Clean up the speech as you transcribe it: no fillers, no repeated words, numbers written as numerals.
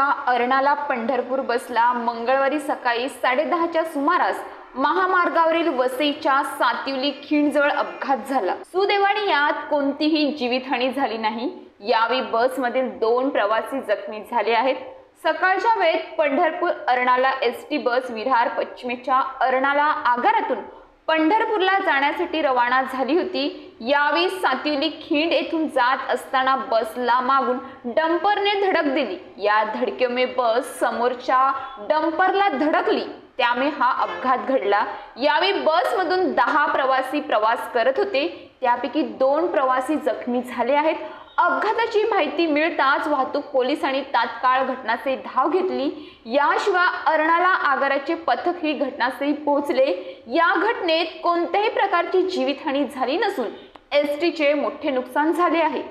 पश्चिमेच्या अर्नाळा पंढरपूर बसला मंगळवारी सकाळी 10:30च्या सुमारास महामार्गावरील वसईच्या सातिवली खिंडजवळ अपघात झाला। सुदैवाने यात कोणतीही जीवितहानी झाली नाही। यावेळी बसमधील 2 प्रवासी जखमी झाले आहेत। सकाळच्या वेळेत पंढरपूर अर्नाळा एसटी बस विरार पश्चिमेच्या अर्नाळा आगारातून पंढरपूरला जाण्यासाठी रवाना झाली होती। यावेळी सातिवली खिंड येथून जात असताना बसला मागून डंपरने धडक दिली। या धडकेमुळे बस समोरच्या डंपरला धडकली, त्यामुळे हा अपघात घडला। यावेळी बसमधून 10 प्रवासी प्रवास करत होते, त्यापैकी 2 प्रवासी जखमी झाले आहेत। अपघाताची माहिती मिळताच वाहतूक पोलिसांनी तात्काळ घटनास्थळी धाव घेतली। याशिवाय अर्नाळा आगाराचे पथक ही घटनास्थळी पोहोचले। या घटनेत कोणत्याही प्रकारची जीवितहानी झाली नसून एसटीचे मोठे नुकसान झाले आहे।